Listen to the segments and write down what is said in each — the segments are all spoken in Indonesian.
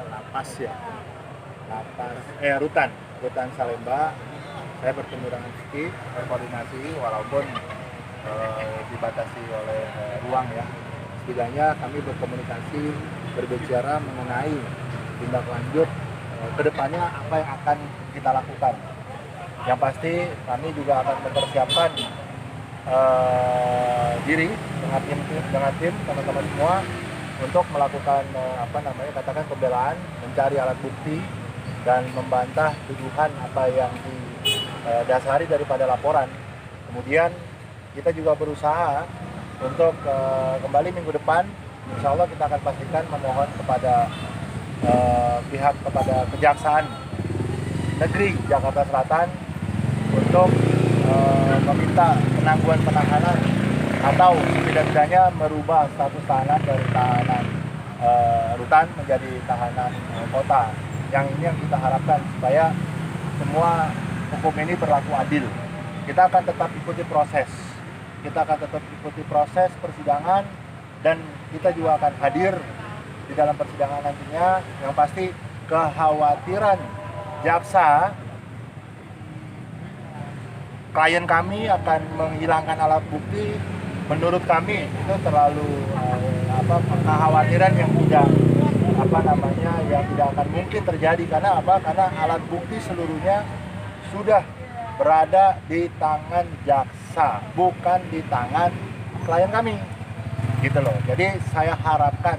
lapas ya, rutan Salemba. Saya bertemu dengan Vicky, berkoordinasi walaupun dibatasi oleh ruang ya. Setidaknya kami berkomunikasi, berbicara mengenai tindak lanjut kedepannya apa yang akan kita lakukan. Yang pasti kami juga akan mempersiapkan diri dengan tim teman-teman semua untuk melakukan katakan pembelaan, mencari alat bukti dan membantah tuduhan apa yang didasari daripada laporan. Kemudian kita juga berusaha untuk kembali minggu depan, insya Allah kita akan pastikan memohon kepada kepada Kejaksaan Negeri Jakarta Selatan untuk meminta penangguhan penahanan atau tidak-tidaknya merubah status tahanan dari tahanan rutan menjadi tahanan kota. Yang ini yang kita harapkan supaya semua hukum ini berlaku adil. Kita akan tetap ikuti proses persidangan dan kita juga akan hadir di dalam persidangan nantinya. Yang pasti kekhawatiran jaksa klien kami akan menghilangkan alat bukti, menurut kami itu terlalu kekhawatiran yang tidak akan mungkin terjadi. Karena alat bukti seluruhnya sudah berada di tangan jaksa, bukan di tangan klien kami, gitu loh. Jadi saya harapkan,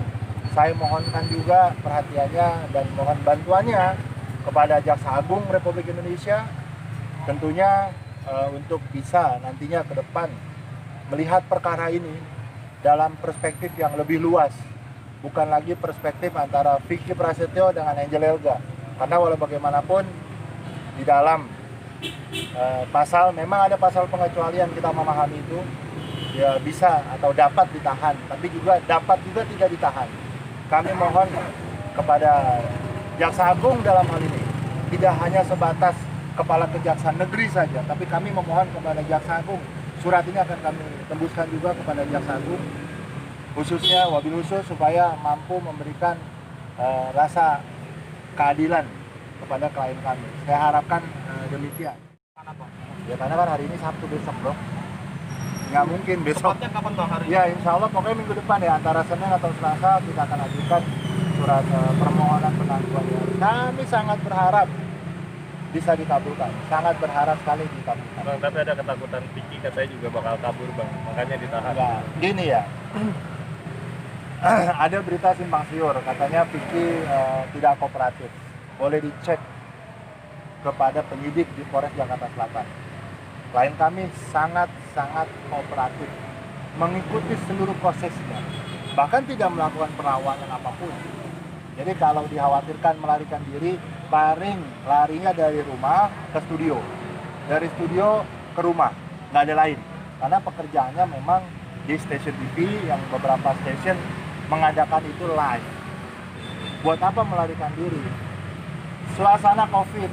saya mohonkan juga perhatiannya dan mohon bantuannya kepada Jaksa Agung Republik Indonesia, tentunya untuk bisa nantinya ke depan melihat perkara ini dalam perspektif yang lebih luas, bukan lagi perspektif antara Vicky Prasetyo dengan Angel Elga. Karena walau bagaimanapun di dalam pasal, memang ada pasal pengecualian, kita memahami itu ya, bisa atau dapat ditahan, tapi juga dapat juga tidak ditahan. Kami mohon kepada Jaksa Agung dalam hal ini tidak hanya sebatas Kepala Kejaksaan Negeri saja, tapi kami memohon kepada Jaksa Agung. Surat ini akan kami tembuskan juga kepada Jaksa Agung, khususnya wabil khusus supaya mampu memberikan rasa keadilan kepada klien kami. Saya harapkan demikian. Ya karena kan hari ini Sabtu, besok bro. Nggak mungkin besok. Tepatnya kapan bang hari ini? Ya insya Allah pokoknya minggu depan ya, antara Senin atau Selasa kita akan ajukan surat permohonan penangguhan. Kami sangat berharap bisa dikabulkan, sangat berharap sekali dikabulkan. Bang, tapi ada ketakutan Vicky katanya juga bakal kabur bang, makanya ditahan. Enggak, gini ya. Ada berita simpang siur, katanya Vicky tidak kooperatif. Boleh dicek kepada penyidik di Polres Jakarta Selatan. Klien kami sangat kooperatif, mengikuti seluruh prosesnya, bahkan tidak melakukan perlawanan apapun. Jadi kalau dikhawatirkan melarikan diri, paling larinya dari rumah ke studio, dari studio ke rumah, nggak ada lain. Karena pekerjaannya memang di stasiun TV yang beberapa stasiun mengadakan itu live. Buat apa melarikan diri? Suasana COVID,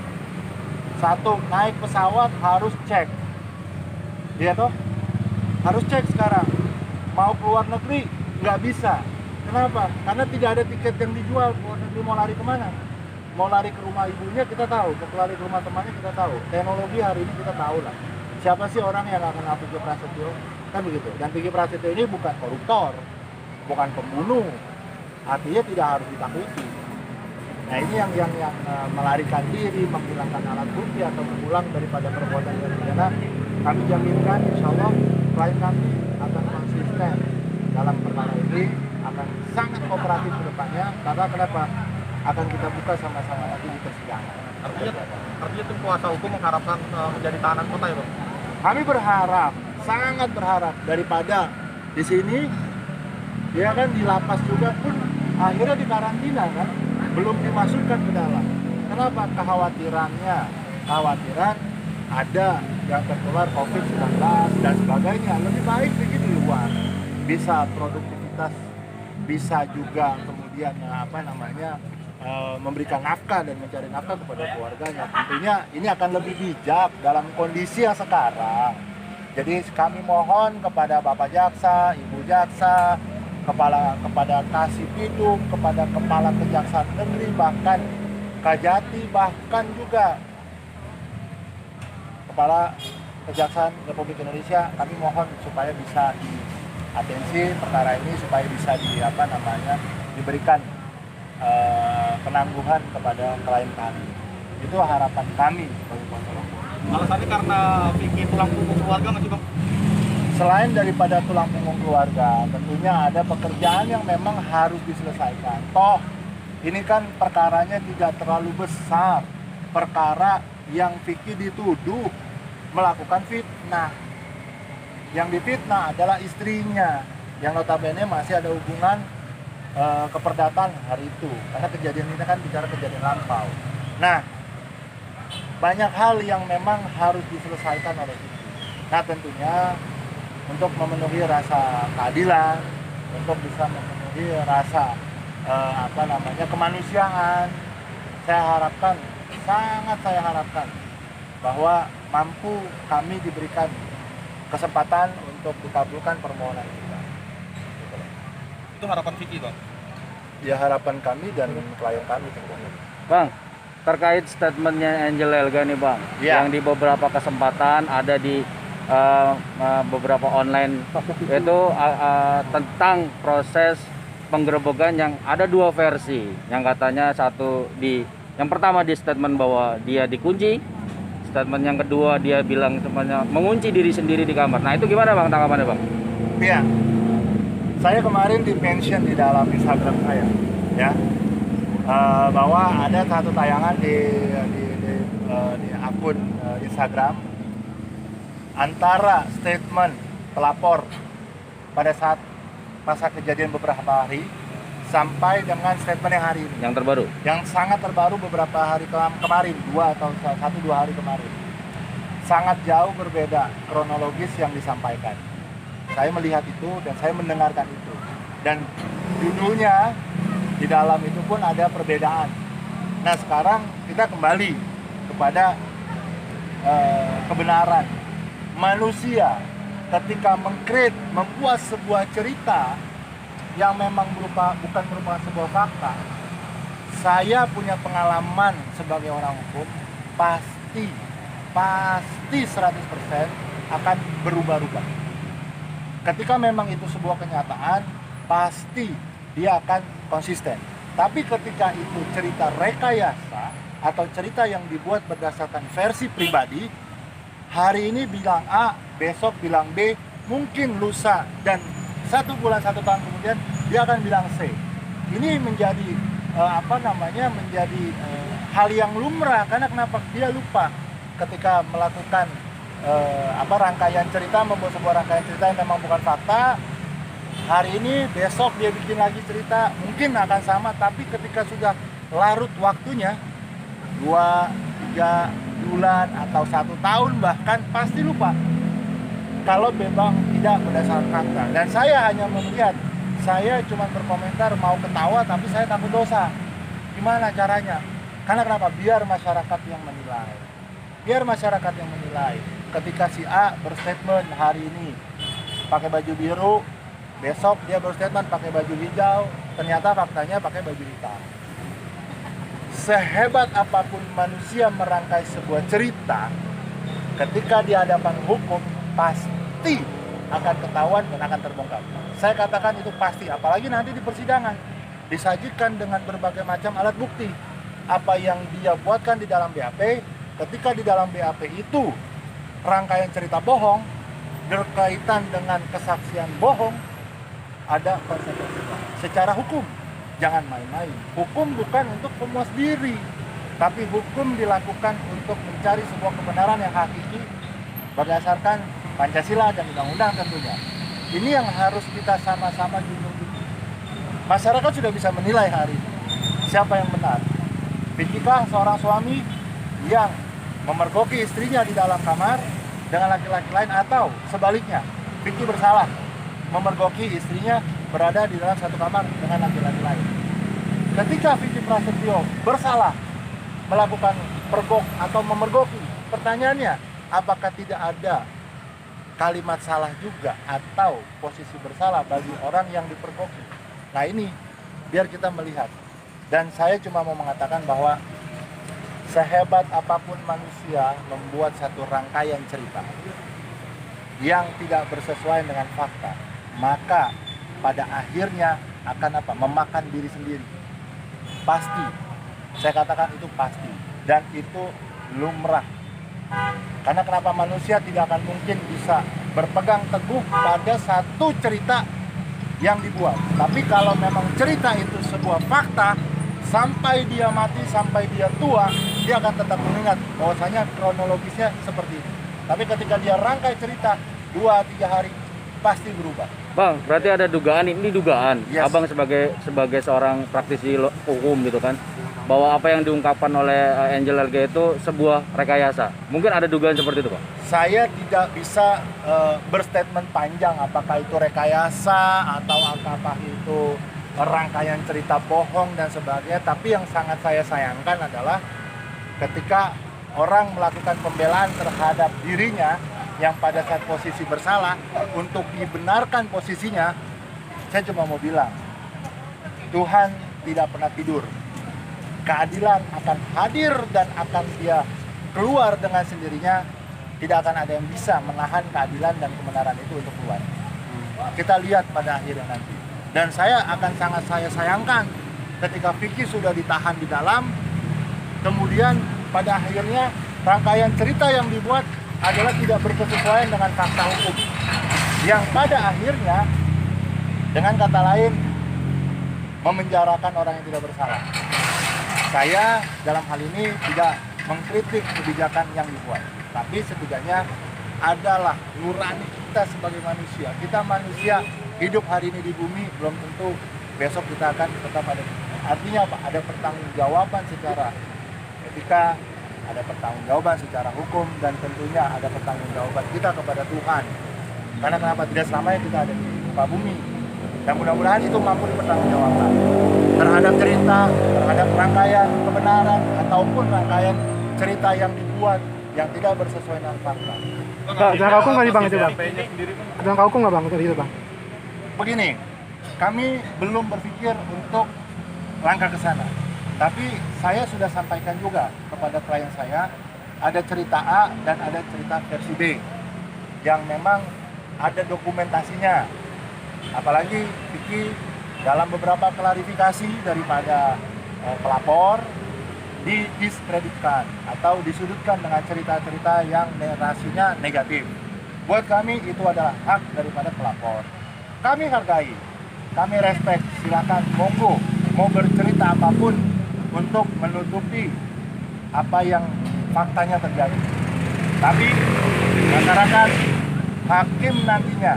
satu, naik pesawat harus cek, iya toh? Harus cek sekarang. Mau keluar negeri nggak bisa. Kenapa? Karena tidak ada tiket yang dijual. Keluar negeri mau lari kemana? Mau lari ke rumah ibunya kita tahu, mau lari ke rumah temannya kita tahu. Teknologi hari ini kita tahu lah. Siapa sih orang yang nggak kenal Vicky Prasetyo? Kan begitu. Dan Vicky Prasetyo ini bukan koruptor, bukan pembunuh. Artinya tidak harus ditakuti. Nah ini yang melarikan diri, menghilangkan alat bukti atau mengulang daripada perbuatan yang pidana, kami jaminkan insya Allah klien kami akan konsisten dalam perkara ini, akan sangat kooperatif ke depannya. Karena kenapa? Akan kita buka sama-sama nanti di persidangan. Artinya tim kuasa hukum mengharapkan menjadi tahanan kota ya bang? Kami berharap, sangat berharap, daripada di sini, dia kan di lapas juga pun akhirnya dikarantina kan, belum dimasukkan ke dalam. Kenapa? Kekhawatiran ada yang tertular COVID-19 dan sebagainya. Lebih baik begitu di luar, bisa produktivitas, bisa juga kemudian memberikan nafkah dan mencari nafkah kepada keluarganya. Tentunya ini akan lebih bijak dalam kondisi yang sekarang. Jadi kami mohon kepada Bapak Jaksa, Ibu Jaksa, kepada Kasih Bidung, kepada Kepala Kejaksaan Negeri, bahkan Kajati, bahkan juga Kepala Kejaksaan Republik Indonesia, kami mohon supaya bisa diatensi perkara ini, supaya bisa diberikan penangguhan kepada klien kami. Itu harapan kami sebagai kuasa hukum. Alasannya karena Vicky tulang punggung keluarga nggak sih Bang? Selain daripada tulang punggung keluarga, tentunya ada pekerjaan yang memang harus diselesaikan. Toh, ini kan perkaranya tidak terlalu besar. Perkara yang Vicky dituduh melakukan fitnah. Yang difitnah adalah istrinya, yang notabene masih ada hubungan keperdatan hari itu. Karena kejadian ini kan bicara kejadian lampau. Nah, banyak hal yang memang harus diselesaikan oleh Vicky. Nah, tentunya untuk memenuhi rasa keadilan, untuk bisa memenuhi rasa kemanusiaan, saya harapkan, sangat saya harapkan bahwa mampu kami diberikan kesempatan untuk dikabulkan permohonan kita. Itu harapan Vicky Bang? Ya, harapan kami dan klien kami tentunya. Bang, terkait statementnya Angel Elga nih Bang, Ya. yang di beberapa kesempatan ada di beberapa online itu tentang proses penggerebekan yang ada dua versi, yang katanya yang pertama di statement bahwa dia dikunci, statement yang kedua dia bilang semuanya mengunci diri sendiri di kamar. Nah itu gimana Bang tanggapannya Bang? Iya, saya kemarin di-mention di dalam Instagram saya, ya, bahwa ada satu tayangan di akun Instagram antara statement pelapor pada saat masa kejadian beberapa hari sampai dengan statement yang hari ini, Yang terbaru? yang sangat terbaru beberapa hari kemarin, 1-2 hari kemarin. Sangat jauh berbeda kronologis yang disampaikan. Saya melihat itu dan saya mendengarkan itu. Dan judulnya di dalam itu pun ada perbedaan. Nah, sekarang kita kembali kepada kebenaran. Manusia ketika membuat sebuah cerita yang memang bukan merupakan sebuah fakta. Saya punya pengalaman sebagai orang hukum, pasti 100% akan berubah-ubah. Ketika memang itu sebuah kenyataan, pasti dia akan konsisten. Tapi ketika itu cerita rekayasa atau cerita yang dibuat berdasarkan versi pribadi, hari ini bilang A, besok bilang B, mungkin lusa, dan 1 bulan 1 tahun kemudian dia akan bilang C. Ini menjadi menjadi hal yang lumrah. Karena kenapa? Dia lupa ketika melakukan rangkaian cerita, membuat sebuah rangkaian cerita yang memang bukan fakta. Hari ini, besok dia bikin lagi cerita, mungkin akan sama, tapi ketika sudah larut waktunya 2-3 bulan atau 1 tahun bahkan, pasti lupa kalau memang tidak berdasarkan fakta. Dan saya hanya melihat, saya cuma berkomentar mau ketawa tapi saya takut dosa. Gimana caranya? Karena kenapa? Biar masyarakat yang menilai. Biar masyarakat yang menilai. Ketika si A berstatement hari ini pakai baju biru, besok dia berstatement pakai baju hijau, ternyata faktanya pakai baju hitam. Sehebat apapun manusia merangkai sebuah cerita, ketika di hadapan hukum pasti akan ketahuan dan akan terbongkar. Saya katakan itu pasti, apalagi nanti di persidangan disajikan dengan berbagai macam alat bukti. Apa yang dia buatkan di dalam BAP, ketika di dalam BAP itu rangkaian cerita bohong berkaitan dengan kesaksian bohong, ada konsekuensi secara hukum. Jangan main-main. Hukum bukan untuk pemuas diri, tapi hukum dilakukan untuk mencari sebuah kebenaran yang hakiki berdasarkan Pancasila dan undang-undang tentunya. Ini yang harus kita sama-sama junjung tinggi. Masyarakat sudah bisa menilai hari ini siapa yang benar. Vicky-kah seorang suami yang memergoki istrinya di dalam kamar dengan laki-laki lain, atau sebaliknya Vicky bersalah memergoki istrinya berada di dalam satu kamar dengan laki-laki lain. Ketika Vicky Prasetyo bersalah melakukan pergok atau memergoki, pertanyaannya, apakah tidak ada kalimat salah juga atau posisi bersalah bagi orang yang dipergoki. Nah ini biar kita melihat. Dan saya cuma mau mengatakan bahwa sehebat apapun manusia membuat satu rangkaian cerita yang tidak bersesuaian dengan fakta, maka pada akhirnya akan apa? Memakan diri sendiri. Pasti. Saya katakan itu pasti. Dan itu lumrah. Karena kenapa manusia tidak akan mungkin bisa berpegang teguh pada satu cerita yang dibuat. Tapi kalau memang cerita itu sebuah fakta, sampai dia mati, sampai dia tua, dia akan tetap mengingat bahwasanya kronologisnya seperti ini. Tapi ketika dia rangkai cerita 2-3 hari, pasti berubah. Bang, berarti ada dugaan, ini dugaan. Yes. Abang sebagai seorang praktisi hukum gitu kan, bahwa apa yang diungkapkan oleh Angel LG itu sebuah rekayasa. Mungkin ada dugaan seperti itu, Pak? Saya tidak bisa berstatement panjang apakah itu rekayasa atau apakah itu rangkaian cerita bohong dan sebagainya. Tapi yang sangat saya sayangkan adalah ketika orang melakukan pembelaan terhadap dirinya yang pada saat posisi bersalah, untuk dibenarkan posisinya, saya cuma mau bilang, Tuhan tidak pernah tidur. Keadilan akan hadir dan akan dia keluar dengan sendirinya. Tidak akan ada yang bisa menahan keadilan dan kebenaran itu untuk keluar. Kita lihat pada akhirnya nanti. Dan saya akan sangat saya sayangkan ketika Vicky sudah ditahan di dalam, kemudian pada akhirnya rangkaian cerita yang dibuat adalah tidak berkesesuaian dengan fakta hukum, yang pada akhirnya dengan kata lain memenjarakan orang yang tidak bersalah. Saya dalam hal ini tidak mengkritik kebijakan yang dibuat, tapi setidaknya adalah nurani kita sebagai manusia. Kita manusia hidup hari ini di bumi, belum tentu besok kita akan tetap ada. Artinya apa? Ada pertanggungjawaban secara etika, ada pertanggungjawaban secara hukum, dan tentunya ada pertanggungjawaban kita kepada Tuhan. Karena kenapa tidak selamanya kita ada di muka bumi. Dan mudah-mudahan itu mampu dipertanggungjawabkan terhadap cerita, terhadap rangkaian kebenaran ataupun rangkaian cerita yang dibuat yang tidak bersesuaian dengan fakta. Bang, jangka hukum nggak nih Bang itu Bang? Jangka hukum nggak Bang untuk itu Bang? Begini, kami belum berpikir untuk langkah ke sana. Tapi saya sudah sampaikan juga kepada klien saya, ada cerita A dan ada cerita versi B yang memang ada dokumentasinya. Apalagi Vicky dalam beberapa klarifikasi daripada pelapor didiskreditkan atau disudutkan dengan cerita-cerita yang narasinya negatif. Buat kami itu adalah hak daripada pelapor. Kami hargai, kami respect, silakan monggo mau bercerita apapun untuk menutupi apa yang faktanya terjadi. Tapi masyarakat, hakim nantinya,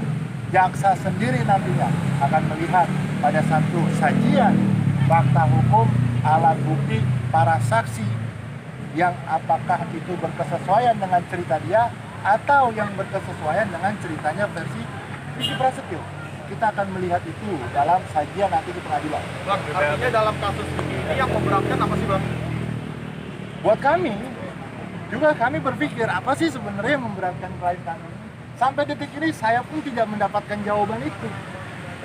jaksa sendiri nantinya akan melihat pada satu sajian fakta hukum, alat bukti, para saksi yang apakah itu berkesesuaian dengan cerita dia atau yang berkesesuaian dengan ceritanya versi Vicky Prasetyo. Kita akan melihat itu dalam sajian nanti di pengadilan. Bang, artinya dalam kasus ini yang memberatkan apa sih Bang? Buat kami, juga kami berpikir apa sih sebenarnya yang memberatkan klien kami. Sampai detik ini saya pun tidak mendapatkan jawaban itu.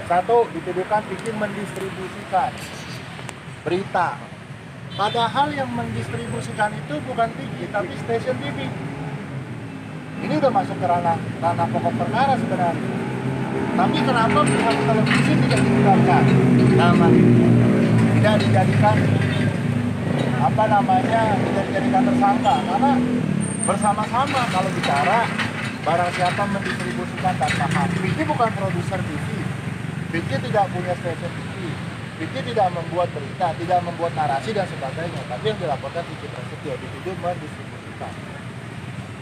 Satu, dituduhkan Vicky mendistribusikan berita. Padahal yang mendistribusikan itu bukan Vicky, tapi stasiun TV. Ini udah masuk ke ranah pokok perkara sebenarnya. Tapi kenapa pihak televisi tidak dilibatkan? Tidak dijadikan tidak dijadikan tersangka, karena bersama-sama kalau bicara barang siapa mendistribusikan tanpa hak. Vicky bukan produser TV, Vicky tidak punya stasiun TV, Vicky tidak membuat berita, tidak membuat narasi dan sebagainya. Tapi yang dilaporkan Vicky Prasetyo dituduh mendistribusikan.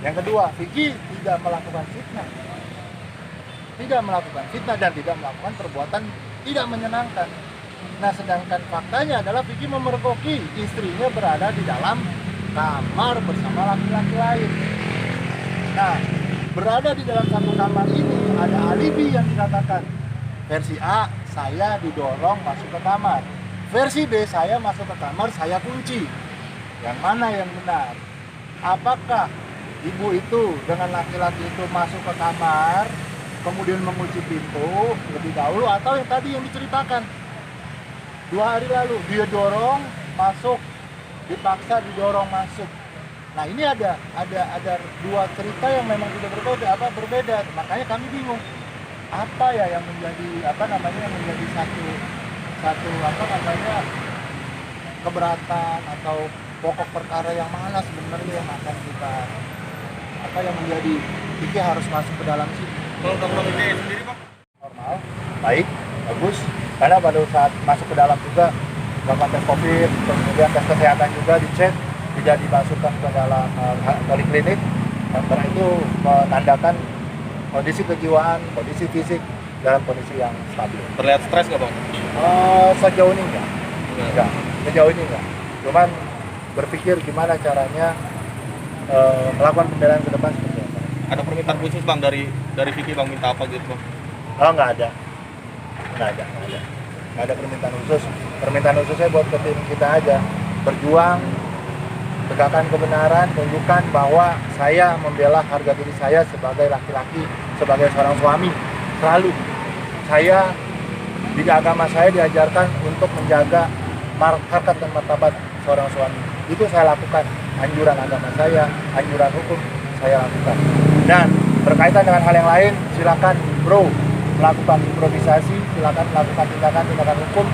Yang kedua, Vicky tidak melakukan fitnah, dan tidak melakukan perbuatan tidak menyenangkan. Nah, sedangkan faktanya adalah Vicky memergoki istrinya berada di dalam kamar bersama laki-laki lain. Nah, berada di dalam satu kamar ini ada alibi yang dikatakan. Versi A, saya didorong masuk ke kamar. Versi B, saya masuk ke kamar, saya kunci. Yang mana yang benar? Apakah ibu itu dengan laki-laki itu masuk ke kamar, kemudian mengunci pintu lebih dahulu, atau yang tadi yang diceritakan 2 hari lalu dia dorong masuk, dipaksa didorong masuk. Nah ini ada 2 cerita yang memang tidak berbeda. Makanya kami bingung apa ya yang menjadi yang menjadi satu keberatan atau pokok perkara yang mana sebenarnya yang akan kita yang menjadi Vicky harus masuk ke dalam sini. Kalau teman-teman ITE sendiri Bang? Normal, baik, bagus. Karena pada saat masuk ke dalam juga melakukan tes COVID, kemudian tes kesehatan juga dicek, tidak dimasukkan ke dalam poliklinik. Karena itu menandakan kondisi kejiwaan, kondisi fisik dalam kondisi yang stabil. Terlihat stres nggak Bang? Sejauh ini enggak. Sejauh ini enggak. Cuman berpikir gimana caranya melakukan pembelaan ke depan seperti apa. Ada permintaan khusus Bang dari Vicky Bang, minta apa gitu Bang? Oh, nggak ada permintaan khusus. Permintaan khususnya buat ke tim kita aja, berjuang, tegakkan kebenaran, tunjukkan bahwa saya membela harga diri saya sebagai laki-laki, sebagai seorang suami. Selalu saya di agama saya diajarkan untuk menjaga harkat dan martabat seorang suami. Itu saya lakukan, anjuran agama saya, anjuran hukum saya lakukan. Dan berkaitan dengan hal yang lain, silakan bro melakukan improvisasi, silakan melakukan tindakan hukum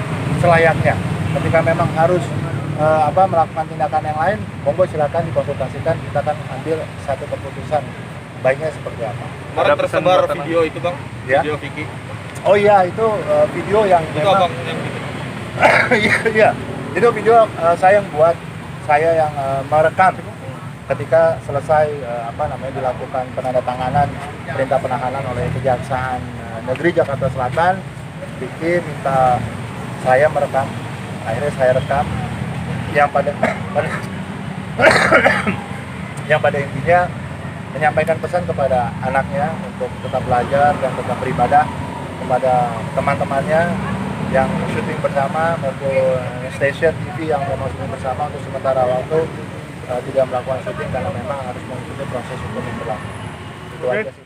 selayaknya. Ketika memang harus melakukan tindakan yang lain, monggo silakan dikonsultasikan, kita akan ambil satu keputusan baiknya seperti apa. Kemarin tersebar video itu Bang, ya? Video Vicky. Oh iya, itu video yang Itu memang Abang yang bikin. iya, itu video saya yang buat, saya yang merekam ketika selesai dilakukan penandatanganan perintah penahanan oleh Kejaksaan Negeri Jakarta Selatan. Vicky minta saya merekam, akhirnya saya rekam yang pada intinya menyampaikan pesan kepada anaknya untuk tetap belajar dan tetap beribadah, kepada teman-temannya yang syuting bersama maupun stasiun TV yang memang syuting bersama untuk sementara waktu tidak melakukan syuting karena memang harus mengikuti proses hukum yang berlaku. Itu aja sih.